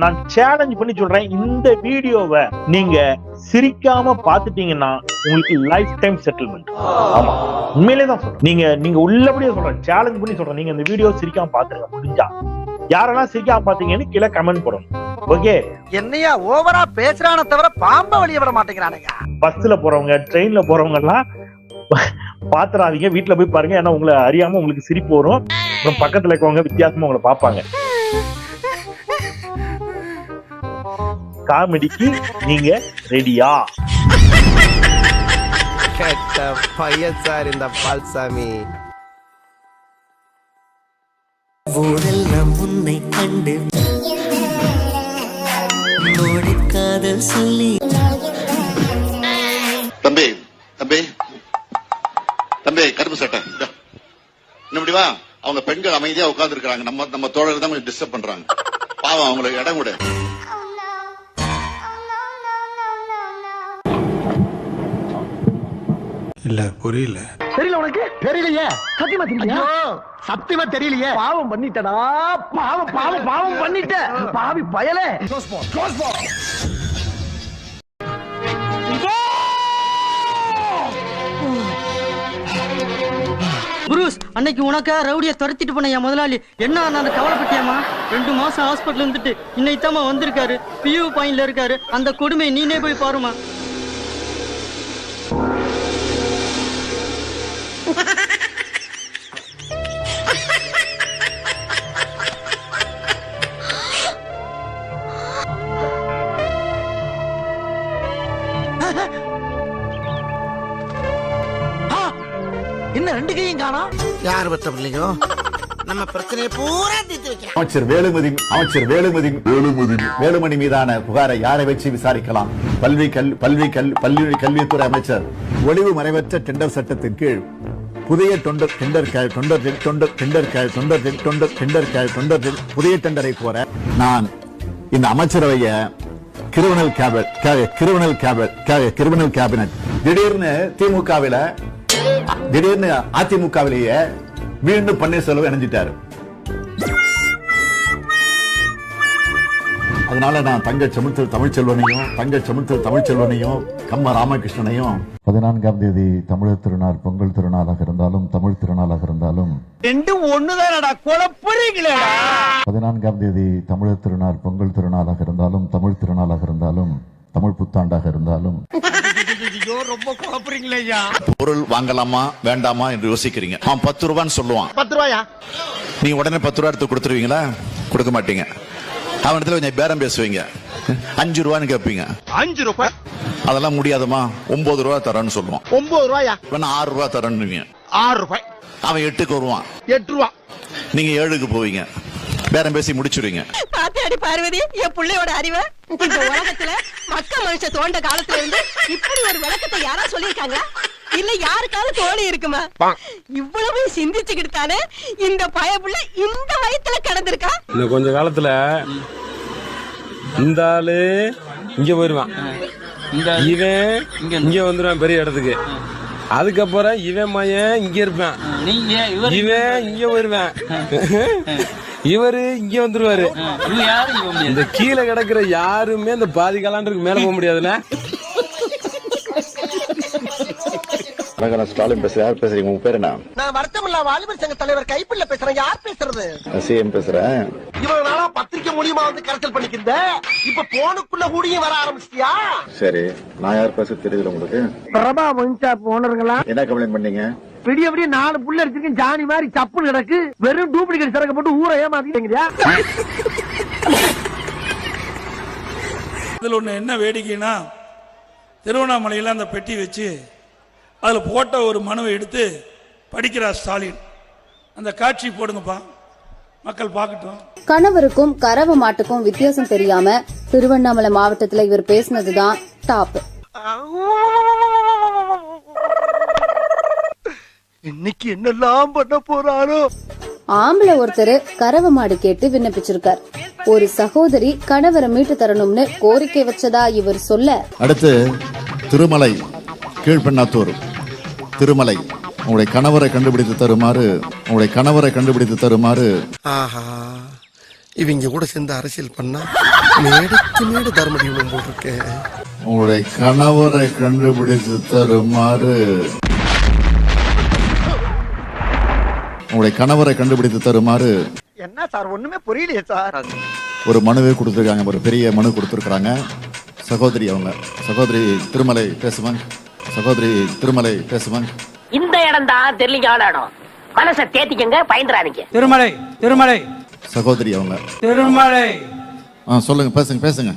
நான் சேலஞ்ச் பண்ணி சொல்றேன், இந்த வீடியோவை நீங்க சிரிக்காம பாத்துட்டீங்கன்னா உங்களுக்கு லைஃப் டைம் செட்டில்மெண்ட். ஆமா, உண்மையிலே தான் சொல்றேன். நீங்க உள்ளபடியே சொல்றேன், சேலஞ்ச் பண்ணி சொல்றேன். நீங்க இந்த வீடியோ சிரிக்காம பாத்துருங்க முடிஞ்சா. யாரெல்லாம் சிரிக்காம பாத்தீங்கன்னு கீழே கமெண்ட் போடணும். ஓகே, என்னையா ஓவரா பேசுறானே தவிர பாம்ப வெளிய விட மாட்டேங்கிறானுங்க. பஸ்ல போறவங்க, ட்ரெயின்ல போறவங்க எல்லாம் பாத்துறாதீங்க, வீட்டுல போய் பாருங்க. ஏன்னா உங்களை அறியாம உங்களுக்கு சிரிப்பு வரும். அப்புறம் பக்கத்துல இருக்கவங்க வித்தியாசமா உங்களை பாப்பாங்க. காமெடிக்கு நீங்க ரெடியா? கேட்ட பையன் சார் இந்த பால்சாமி. ஊரெல்லாம் உன்னை கண்டு காதல் சொல்லி. தம்பி தம்பி தம்பி, கருப்பு சட்டை இப்படி வா. அவங்க பெண்கள் அமைதியா உட்கார்ந்து இருக்காங்க. நம்ம தோழர்கள் தான் கொஞ்சம் டிஸ்டர்ப் பண்றாங்க. பாவம், அவங்களுக்கு இடம் கூட. இல்ல புரியல. தெரியல உனக்கு? தெரியலையே. சத்தியமா தெரியலையா? சத்தியமா தெரியலையே. பாவம் பண்ணிட்டடா. பாவம் பாவம் பாவம் பண்ணிட்ட. பாவி பயலே. புரூஸ், அன்னைக்கு உனக்கா ரவுடிய துரத்திட்டு போன என் முதலாளி என்ன அந்த கவலைப்பட்டியாமா? 2 மாசம் ஹாஸ்பிட்டல் இருந்துட்டு இன்னைத்தாமா வந்திருக்காரு. பியூ பாயிண்ட்ல இருக்காரு. அந்த கொடுமை நீனே போய் பாருமா. என்ன 2 கையும் காணா? யார் பத்த பிள்ளைங்க? நம்ம பிரச்சனையை பூரா தீர்த்து வைக்க. அமைச்சர் வேலுமணி மீதான புகாரை யாரை வச்சு விசாரிக்கலாம்? கல்வித்துறை அமைச்சர். ஒளிவு மறைவற்ற டெண்டர் சட்டத்தின் கீழ் புதிய புதிய டெண்டரை கோர நான் இந்த அமைச்சரவைய கிரிமினல் கேபினட் திடீர்னு அதிமுகவிலேயே மீண்டும் பன்னீர்செல்வம் இணைஞ்சிட்டாரு. அதனால நான் தங்க தமிழ்ச்செல்வனையும் கம்ம ராமகிருஷ்ணனையும் 14ஆம் தேதி தமிழர் திருநாள் பொங்கல் திருநாளாக இருந்தாலும் தமிழ் திருநாளாக இருந்தாலும் 14ஆம் தேதி தமிழர் திருநாள் பொங்கல் திருநாளாக இருந்தாலும் தமிழ் திருநாளாக இருந்தாலும் தமிழ் புத்தாண்டாக இருந்தாலும் பொருள் வாங்கலாமா வேண்டாமா என்று யோசிக்கிறீங்க. 10 ரூபான்னு சொல்லுவான். 10 ரூபாயா? நீங்க உடனே 10 ரூபா எடுத்து கொடுத்துருவீங்களா? கொடுக்க மாட்டீங்க. அவனிடத்துல கொஞ்சம் பேரம் பேசுவீங்க. 5 ரூபான்னு கேட்பீங்க. 5 ரூபாய் அதெல்லாம் முடியாதுமா, 9 ரூபா தரேன்னு சொல்லுவான். 9 ரூபாயா? 6 ரூபா தரேன்னு. 6 ரூபாய். அவன் 8க்கு வருவான். 8 ரூபா. நீங்க 7க்கு போவீங்க. பேரம் பேசி முடிச்சுடுவீங்க. பாத்தியாடி பார்வதி, என் பிள்ளையோட அறிவை. இந்த உலகத்துல மக்கள் மனுஷ தோண்ட காலத்துல இருந்து இப்படி ஒரு விளக்கத்தை யாரா சொல்லிருக்காங்களா? இல்ல யாருக்காவது தோணி இருக்குமா? இவ்வளவு சிந்திச்சுக்கிட்டு தானே இந்த பயப்புள்ள இந்த வயத்துல கிடந்திருக்கா. இந்த கொஞ்ச காலத்துல இந்த ஆளு இங்க போயிருவான், இவன் இங்க வந்துருவான் பெரிய இடத்துக்கு. அதுக்கப்புறம் இவன் மையன் இங்க இருப்பான், இவன் இங்க போயிருவான், இவரு இங்க வந்துருவாரு. இந்த கீழே கிடக்குற யாருமே இந்த பாதி காலாண்டுக்கு மேல போக முடியாதுல்ல. ஸ்டாலின் பேசுற. யார் பேசுறீங்க? உங்க பேர் என்ன? நான் வருத்தமில்லா வாலிபர் சங்க தலைவர் கைப்பிள்ள பேசுறேன். யார் பேசுறது? சிஎம் பேசுறேன். இவ்வளவு நாளா பத்திரிக்கை மூலியமா வந்து கரைச்சல் பண்ணிக்கிந்த, இப்ப போனுக்குள்ள கூடியும் வர ஆரம்பிச்சிட்டியா? சரி, நான் யார் பேச தெரியுது உங்களுக்கு? பிரபா மஞ்சா போனருங்களா? என்ன கம்ப்ளைண்ட் பண்ணீங்க? விடிய 4 புள்ள அடிச்சிருக்கேன், ஜானி மாதிரி சப்புன்னு கிடக்கு. வெறும் டூப்ளிகேட் சரக்கு போட்டு ஊரை ஏமாத்திட்டீங்க. இதுல ஒண்ணு என்ன வேடிக்கைன்னா, திருவண்ணாமலையில அந்த பெட்டி வச்சு அதுல போட்ட ஒரு மனுவை எடுத்து படிக்கிறார் ஸ்டாலின். அந்த காட்சி போடுங்கப்பா, மக்கள் பார்க்கட்டும். கணவருக்கும் கறவை மாட்டுக்கும் வித்தியாசம் தெரியாம திருவண்ணாமலை மாவட்டத்துல இவர் பேசினதுதான் டாப். இன்னைக்கு என்னெல்லாம் பண்ண போறாரோ. ஆம்பளை ஒருத்தர் கறவை மாடு கேட்டு விண்ணப்பிச்சிருக்கார். ஒரு சகோதரி கணவரை மீட்டு தரணும்னு கோரிக்கை வச்சதா இவர் சொல்ல, அடுத்து திருமலை கீழ்பெண்ணாத்தூர் திருமலை உங்களுடைய கணவரை கண்டுபிடித்து தருமாறு ஆஹா, இவங்க கூட சேர்ந்து அரசியல் பண்ணா மேடைக்கு மேடு தர்மடி போட்டிருக்கேன். உங்களுடைய கணவரை கண்டுபிடித்து தருமாறு என்ன சார் ஒண்ணுமே புரியலையே சார். ஒரு மனுவே கொடுத்துருக்காங்க, ஒரு பெரிய மனு கொடுத்துருக்காங்க. சகோதரி திருமலை பேசுவாங்க. இந்த இடம் தான் தெரியல இடம். மனசை தேத்திக்கங்க, பயந்துறாதீங்க. திருமலை சகோதரி திருமலை சொல்லுங்க, பேசுங்க.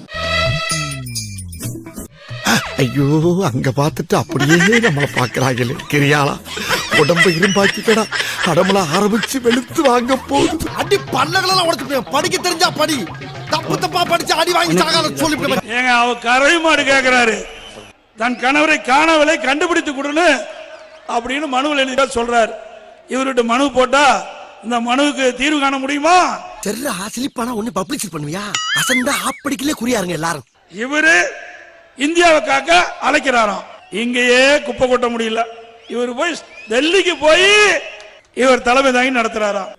ஐயோ அங்க பாத்துட்டு அப்படியே நம்மள பாக்குறாங்களே. கிரியாளா உடம்பு இரும்பாக்கிக்கடா, அடமல ஆரம்பிச்சு வெளுத்து வாங்க போகுது. அடி பல்லகளெல்லாம் உடைச்சு படிக்க தெரிஞ்சா படி, தப்பா படிச்சு அடி வாங்கி சாகாத சொல்லிட்டு ஏங்க அவ கரை மாடு கேக்குறாரு, தன் கணவரை காணவரை கண்டுபிடித்து கொடுன்னு அப்படின்னு மனுவில் எழுதி சொல்றாரு. இவர்கிட்ட மனு போட்டா இந்த மனுவுக்கு தீர்வு காண முடியுமா? தெர்ரா சிலிப்பானா ஒண்ணு பப்ளிஷ் பண்ணுவியா? அசந்தா ஆப்படிக்கலே குறியாருங்க எல்லாரும். இவரு இந்தியாவை காக்க அழைக்கிறாராம். இங்கேயே குப்பை கொட்ட முடியல, இவர் போய் டெல்லிக்கு போய் இவர் தலைமை தாங்கி நடத்துறாராம்.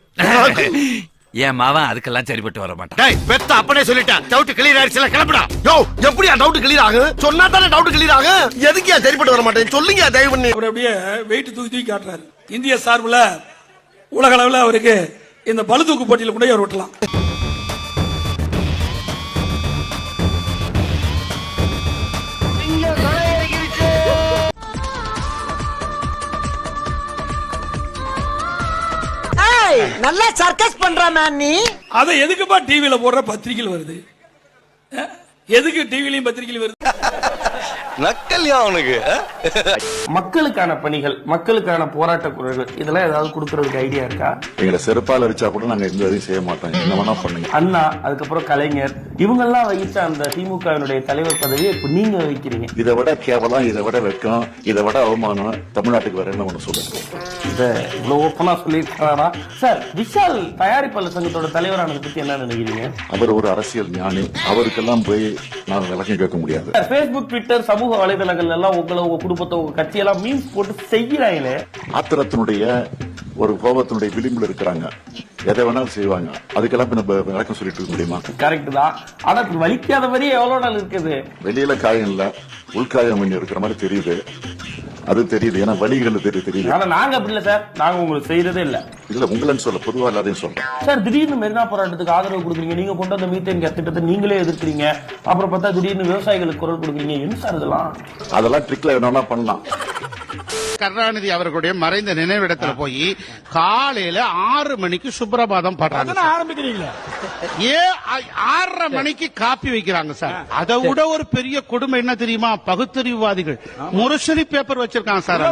என் மாவன் அதுக்கெல்லாம் சரிப்பட்டு வர மாட்டான். டேய் பெத்த அப்பனே சொல்லிட்டேன், டவுட் கிளியர் ஆயிடுச்சுல, கிளம்புடா. யோ எப்படியா டவுட் கிளியர் ஆகும்? சொன்னா தானே டவுட் கிளியர் ஆகும். எதுக்கியா சரிப்பட்டு வர மாட்டேன் சொல்லுங்க தயவு பண்ணி. அவர் அப்படியே வெயிட் தூக்கி காட்டுறாரு. இந்திய சார்புல உலக அளவில் அவருக்கு இந்த பளு தூக்கு போட்டியில கூட அவர் விட்டலாம். நல்லா சர்க்கஸ் பண்றானே நீ. அதை எதுக்குப்பா டிவில போடுற பத்திரிகையில் வருது? எதுக்கு டிவிலையும் பத்திரிகையில் வருது? நக்கல்யா அவனுக்கு. மக்களுக்கான பணிகள், மக்களுக்கான போராட்ட குரல்கள், இதெல்லாம் ஏதாவது கொடுக்கறதுக்கு ஐடியா இருக்கா? எங்களை செருப்பால் அடிச்சா கூட நாங்க எந்த இதையும் செய்ய மாட்டோம், என்ன வேணா பண்ணுங்க. அண்ணா, அதுக்கப்புறம் கலைஞர், இவங்கெல்லாம் வகிச்ச அந்த திமுகவினுடைய தலைவர் பதவியை இப்ப நீங்க வகிக்கிறீங்க. இதை விட கேவலம், இதை விட வெட்கம், இதை விட அவமானம் தமிழ்நாட்டுக்கு வேற என்ன ஒண்ணு சொல்லுங்க. இதை இவ்வளவு ஓப்பனா சொல்லியிருக்காரா சார்? விஷால் தயாரிப்பாளர் சங்கத்தோட தலைவரானதை பத்தி என்ன நினைக்கிறீங்க? அவர் ஒரு அரசியல் ஞானி, அவருக்கெல்லாம் போய் நான் விளக்கம் கேட்க முடியாது. பேஸ்புக், ட்விட்டர், சமூக வலைதளங்கள் எல்லாம் உங்களை, உங்க குடும்பத்தை, உங்க கட்சியெல்லாம் மீம்ஸ் போட்டு செய்யறாங்களே. ஆத்திரத்தினுடைய ஒரு கோபத்தினுடைய விளிம்புல இருக்கிறாங்க, எதை வேணாலும் செய்வாங்க. அதுக்கெல்லாம் விளக்கம் சொல்லிட்டு இருக்க முடியுமா? கரெக்ட் தான். ஆனா வலிக்காத மாதிரி எவ்வளவு நாள் இருக்குது? வெளியில காயம் இல்ல, உள்காயம் இருக்கிற மாதிரி தெரியுது. அது தெரியுது, ஏன்னா வலிகள் தெரியுது. ஆனா நாங்க அப்படி இல்ல சார், நாங்க உங்களுக்கு செய்யறதே இல்ல. இல்ல உங்களன்னு சொல்ல, பொதுவா எல்லாரையும் சொல்றேன் சார். திடீர்னு மெரினா போராட்டத்துக்கு ஆதரவு கொடுக்குறீங்க, நீங்க கொண்டு வந்த மீத்தேன் கேஸ் திட்டத்தை நீங்களே எதிர்க்கிறீங்க, அப்புறம் பார்த்தா திடீர்னு விவசாயிகளுக்கு குரல் கொடுக்குறீங்க. என்ன சார் இதெல்லாம்? அதெல்லாம் ட்ரிக்ல வேணும்னா பண்ணலாம். கருணாநிதி அவர்களுடைய மறைந்த நினைவிடத்துல போய் காலையில 6 மணிக்கு சுப்ரபாதம் பாடுறாங்க. ஆரம்பிக்கிறீங்களா? 6:30 மணிக்கு காப்பி வைக்கிறாங்க சார். அதை விட ஒரு பெரிய கொடுமை என்ன தெரியுமா? பகுத்தறிவுவாதிகள் முரசொலி பேப்பர் வச்சிருக்காங்க சார்.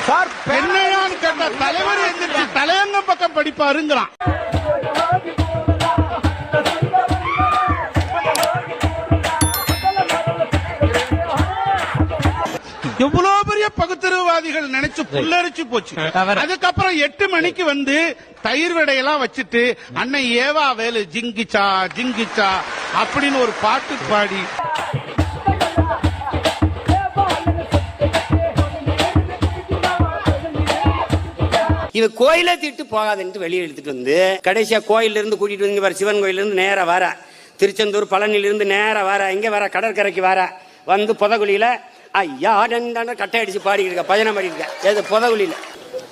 சார் பெண்ணையான்னு கேட்ட தலைவர் எந்திரிச்சு தலையங்க பக்கம் படிப்பாருங்கிறான். எவ்வளவு பெரிய பகுத்தறிவுவாதிகள் நினைச்சு புல்லரிச்சு போச்சு. அதுக்கப்புறம் 8 மணிக்கு வந்து தயிர் வடையெல்லாம் வச்சுட்டு அன்னை ஏவா வேலு ஜிங்கிச்சா ஜிங்கிச்சா அப்படின்னு ஒரு பாட்டு பாடி இவ கோயிலே திட்டு போகாதுன்ட்டு வெளியே எடுத்துட்டு வந்து கடைசியா கோயில இருந்து கூட்டிட்டு வந்து சிவன் கோயில இருந்து நேரா வர, திருச்செந்தூர் பழனில இருந்து நேரா வர, இங்க வர கடற்கரைக்கு வர, வந்து புதகுழியில ஐயா கட்டை அடிச்சு பாடிக்கிட்டு இருக்க, பஜனை பாடிட்டு இருக்க. ஏது புதகுழியில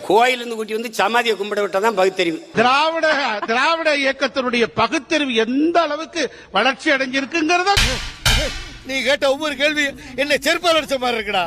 கோயிலிருந்து கூட்டி வந்து சமாதியை கும்பிட விட்டதான் பகுத்தறிவு. திராவிட இயக்கத்தினுடைய பகுத்தறிவு எந்த அளவுக்கு வளர்ச்சி அடைஞ்சிருக்குங்கிறத நீ கேட்ட ஒவ்வொரு கேள்வி என்ன செருப்பால் அடிச்ச மாதிரி இருக்குடா.